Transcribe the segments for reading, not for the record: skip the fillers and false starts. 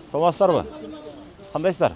Саламатсыздарбы? Кандайсыздар?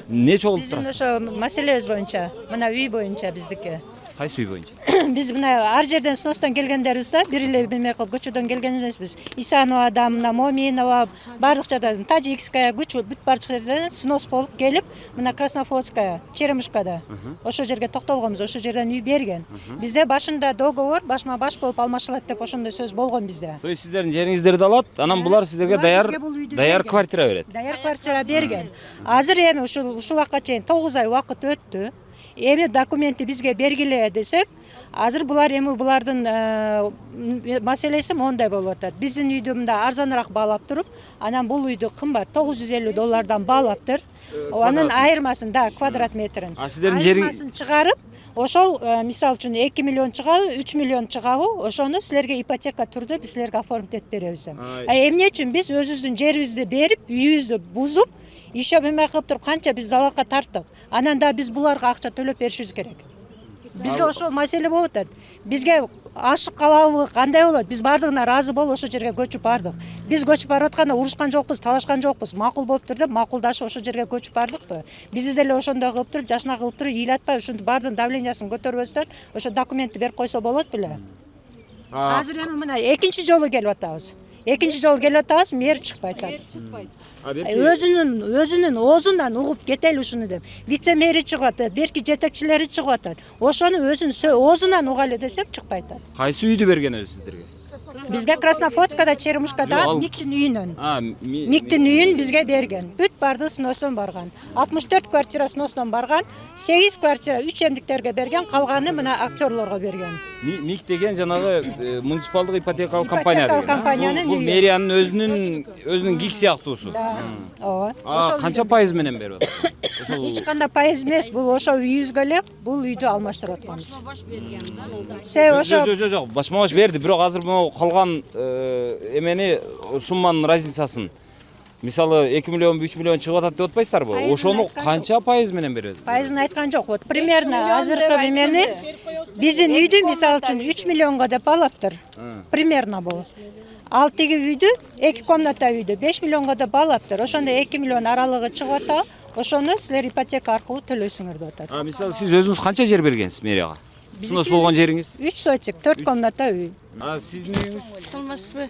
Нече болуп Биздин турасыздар? ошо маселебиз боюнча, мына үй боюнча биздики. Кайсы үй боюнча? Биз мына ар жерден сностон келгендербиз да, бир эле неме кылып көчөдөн келген эмеспиз. Исанова, мына Моминова, бардык жадан Таджикская, бүт бардык жерден снос болуп келип, мына Краснофлотская, Черемушкада. Ошо жерге токтолгонбуз, ошо жерден үй берген. Бизде башында договор башма-баш болуп алмашылат деп ошондой сөз болгон бизде. То есть сиздердин жериңиздерди алат, анан булар сиздерге даяр квартира берет. Даяр квартира берген. Азыр эми ушул убакка чейин 9 ай убакыт өттү. Эми документи бизге бергиле десек, азыр булар эми булардын маселеси мондай болуп атат. Биздин үйдү мында арзаныраак баалап туруп, анан бул үйдү кымбат $950 баалаптыр. Анын айырмасын да квадрат метрин. Сиздердин жериң Айырмасын чыгарып, ошол мисалы үчүн 2 миллион чыгабы, 3 миллион чыгабы, ошону силерге ипотека түрдө биз силерге оформить этип беребиз. Эмне үчүн биз өзүбүздүн жерибизди берип, үйүбүздү бузуп, иши эме кылып туруп канча биз залалга тарттык. Анан да биз буларга акча төлөп беришибиз керек. Бизге ошол маселе болуп атат. Бизге ашык калабы кандай болот? Биз бардыгына ыраазы болуп ошо жерге көчүп бардык. Биз көчүп барып атканда урушкан жокпуз, талашкан жокпуз. Макул болуптур деп макулдашып ошо жерге көчүп бардыкпы? Биз деле ошондой кылып туруп, жашына кылып туруп, ыйлатпай ушунду бардын давлениясын көтөрбөстөн ошо документти берип койсо болот беле. Азыр эми мына экинчи жолу келип атабыз. Экинчи жолу келип атабыз, мэр чыкпай атат. Өзүнүн оозунан угуп кетели ушуну деп. Вице-мэри чыгып атат, берки жетекчилери чыгып атат. Ошону өзүнүн оозунан угалы десек чыкпай атат. Кайсы үйдү берген өзү сиздерге? Бизге Краснофлотскада, Черемушкада Миктин үйүнөн. Миктин үйүн бизге берген. Бүт барды сностон барган. 64 квартира сностон барган, 8 квартира 3 эмдиктерге берген, калганы мына актерлорго берген. Мик деген жанагы муниципалдык ипотекалык компания. Ипотекалык компаниянын Бул мэриянын өзүнүн гик сыяктуусу. Ооба. Канча пайыз менен берип атат? Эч кандай пайыз эмес, бул ошо үйүбүзгө эле бул үйдү алмаштырып атканбыз. Жок, башма-баш берди, бирок азыр могу калган эмени сумманын разницасын мисалы 2 миллион 3 миллион чыгып атат деп атпайсыздарбы? Ошону канча пайыз менен берет? Пайызын айткан жок. Вот примерно азыркы эмени биздин үйдү мисалы үчүн 3 миллионго деп алаптыр. Примерно бул. Ал тиги үйдү 2 комната үйдү 5 миллионго деп алаптыр. Ошондо 2 миллион аралыгы чыгып атат. Ошону силер ипотека аркылуу төлөйсүңөр деп атат. Мисалы сиз өзүңүз канча жер бергенсиз мэрияга? Сунос болгон жериңиз? 3 сотик, 4 комната үй. Сиздин үйүңүз? Саламатсызбы?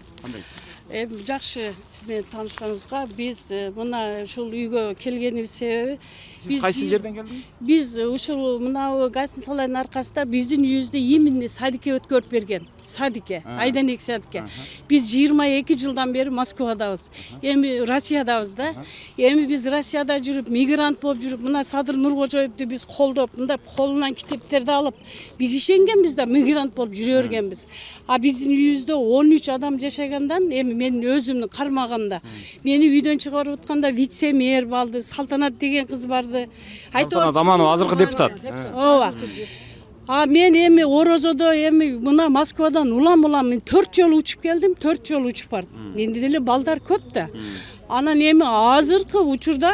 Жакшы, сиз менен таанышканыбызга биз мына ушул үйгө келгенибиз себеби Сиз кайсы жерден келдиңиз? Биз ушул мына гостиница салайдын аркасында биздин үйүбүздө именно садикке өткөрүп берген. Садикке, айдан эки садикке. Биз 22 жылдан бери Москвадабыз. Эми Россиядабыз да. Эми биз Россияда жүрүп, мигрант болуп жүрүп, мына Садыр Нуркожоевду биз колдоп, мындай колунан китептерди алып, биз ишенгенбиз да мигрант болуп жүрө бергенбиз. Биздин үйүбүздө 13 адам жашагандан эми мен өзүмдүн кармагымда. Мени үйдөн чыгарып атканда вице-мэр балды, Салтанат деген кыз барды. Салтанат Аманова азыркы депутат. Ооба. Мен эми Орозодо эми мына Москвадан улам мен 4 жолу учуп келдим, 4 жолу учуп бардым. Менде деле балдар көп да. Анан эми азыркы учурда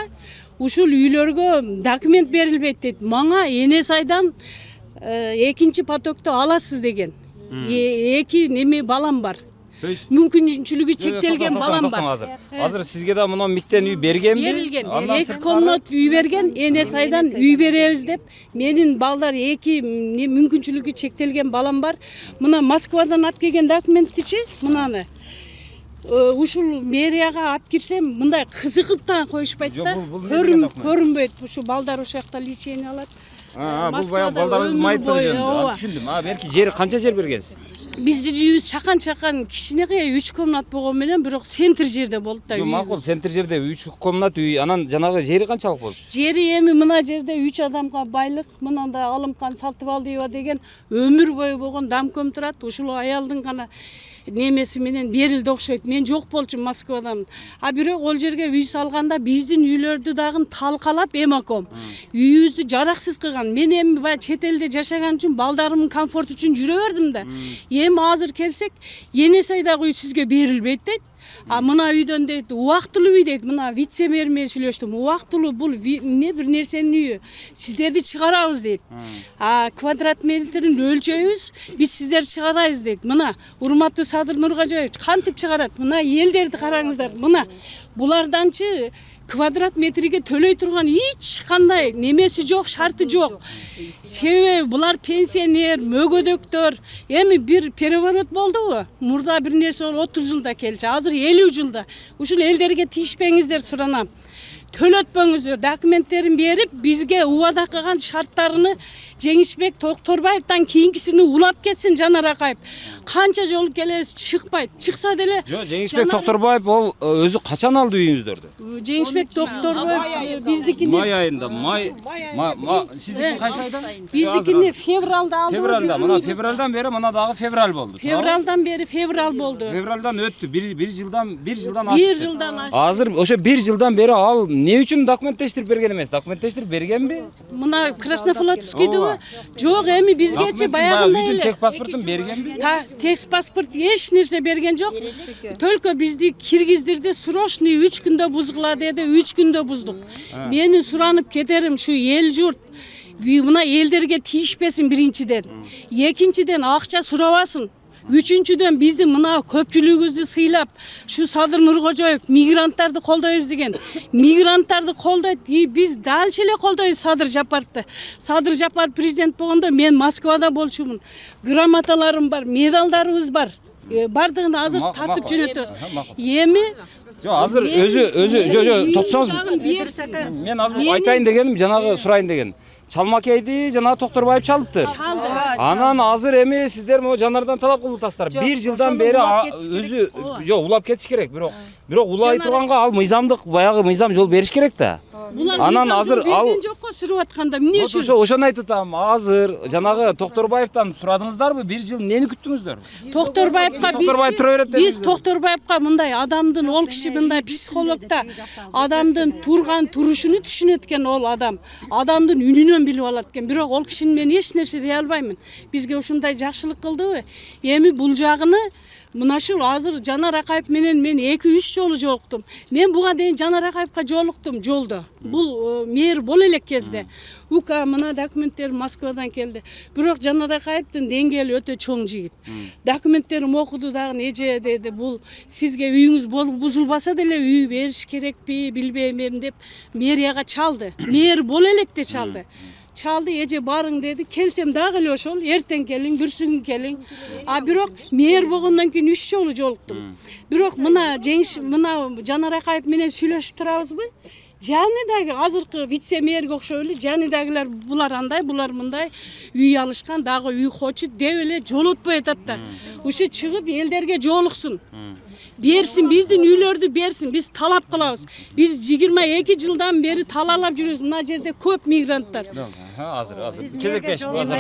ушул үйлөргө документ берилбейт дейт. Мага Энес айдан экинчи потокту аласыз деген. Эки неме балам бар. Мүмкүнчүлүгү чектелген балам бар. Азыр сизге да мына Миктен үй бергенби? Берилген. 2 комнат үй берген, Энес айдан үй беребиз деп. Менин балдар 2 мүмкүнчүлүгү чектелген балам бар. Мына Москвадан алып келген документтичи, мынаны. Ушул мэрияга алып кирсем, мындай кызыгып да коюшпайт да. Көрүнбөйт. Ушу балдар ошол жакта лечение алат. Бул баягы балдарыбыз майыптыгы жөнүндө. Түшүндүм. Берки жери канча жер бергенсиз? Биздин үйүбүз чакан кичинекей 3 комнат болгон менен, бирок центр жерде болду да. Жок, макул, центр жерде 3 комнат үй, анан жанагы жери канчалык болчу? Жери эми мына жерде 3 адамга байлык, мынанда Алымкан Салтыбалдиева деген өмүр бою болгон дамком турат. Ушул аялдын гана немеси менен берилди окшойт. Мен жок болчумун Москвадан. Бирок ол жерге үй салганда биздин үйлөрдү дагы талкалап эмаком. Үйүбүздү жараксыз кылган. Мен эми баягы чет элде жашаган үчүн балдарымдын комфорт үчүн жүрө бердим да. Эми азыр келсек, Энес айдагы үй сизге берилбейт дейт. А мына үйдөн дейт убактылуу үй дейт. Мына вице-мэр менен сүйлөштүм. Убактылуу бул эмне бир нерсенин үйү. Сиздерди чыгарабыз дейт. А квадрат метрин өлчөйбүз, биз сиздерди чыгарабыз дейт. Мына урматтуу Садыр Нуркожоевич кантип чыгарат? Мына элдерди караңыздар. Мына буларданчы квадрат метриге төлөй турган эч кандай немеси жок, шарты жок. Себеби булар пенсионер, мөгөдөктөр. Эми бир переворот болдубу? Мурда бир нерсе 30 жылда келчи, азыр 50 жылда. Ушул элдерге тийишпеңиздер суранам. Төлөтпөңүздөр, документтерин берип, бизге убада кылган шарттарыны Жеңишбек Токторбаевтан кийинкисини улап кетсин Жанар Акаев. Канча жолу келебиз чыкпайт. Чыкса деле Жок, Жеңишбек Токторбаев ол өзү качан алды үйүңүздөрдү? Жеңишбек Токторбаев биздикини Май айында, сиздикин кайсы айдан? биздикини февралда алды. Февралда, мына февралдан бери мына дагы февраль болду. Февралдан бери февраль болду. Февралдан өттү. Бир жылдан Бир ашты. жылдан ашты. Азыр ошо бир жылдан бери ал эмне үчүн документтештирип берген эмес? Документтештирип бергенби? Мына Краснофлотскийдиби? Жок, эми бизгечи баягында Үйдүн эле. тек паспортун бергенби? Текст паспорт эч нерсе берген жок. Только бизди киргиздирди, срочный 3 күндө бузгула деди, 3 күндө буздук. Менин суранып кетерим шу эл журт мына элдерге тийишпесин биринчиден. Экинчиден акча сурабасын. Үчүнчүдөн биздин мына көпчүлүгүбүздү сыйлап, шу Садыр Нуркожоев мигранттарды колдойбуз деген. Мигранттарды колдойт, биз дальше эле колдойбуз Садыр Жапаровду. Садыр Жапаров президент болгондо мен Москвада болчумун. Грамоталарым бар, медалдарыбыз бар. Бардыгын азыр тартып жөнөтөбүз. Эми Жок, азыр өзү токтосоңуз. Мен азыр айтайын дегеним, жанагы сурайын деген. Чалмакейди жанагы Токторбаев чалыптыр. Анан азыр эми сиздер могу Жанардан талап кылып атасыздар. Бир жылдан бери өзү жок улап кетиш керек, бирок улай турганга ал мыйзамдык баягы мыйзам жол бериш керек да. Анан азыр ал жокко сүрүп атканда эмне үчүн? Ошону айтып атам. Азыр жанагы Токторбаевтан сурадыңыздарбы? Бир жыл эмнени күттүңүздөр? Токторбаев тура берет Биз Токторбаевка мындай адамдын, ол киши мындай психологда адамдын турган турушуну түшүнөт экен ол адам. Адамдын үнүнөн билип алат экен. Бирок ол кишини мен эч нерсе дей албаймын. Бизге ушундай жакшылык кылдыбы? Эми бул жагыны мына ушул азыр Жанар Акаев менен мен 2-3 жолу жолуктум. Мен буга дейин Жанар Акаевка жолуктум жолдо. Бул мэр боло элек кезде. УК мына документтер Москвадан келди. Бирок Жанар Акаевдин деңгээли өтө чоң жигит. Документтерин окуду дагы эже деди, бул сизге үйүңүз бузулбаса деле үй бериш керекпи, билбейм деп мэрияга чалды. Мэр боло электе чалды. Эже барың деди, келсем дагы эле ошол, эртең келиң, бүрсүн келиң. А бирок мэр болгондон кийин 3 жолу жолуктум. Бирок мына Жанар Акаев менен сүйлөшүп турабызбы? Жаныдагы азыркы вице-мэрге окшоп эле жаныдагылар булар андай, булар мындай үй алышкан, дагы үй хочут деп эле жолотпой атат да. Ушу чыгып элдерге жолуксун. Берсин, биздин үйлөрдү берсин, биз талап кылабыз. Биз 22 жылдан бери талаалап жүрөбүз. Мына жерде көп мигранттар. Азыр кезектешип азыр.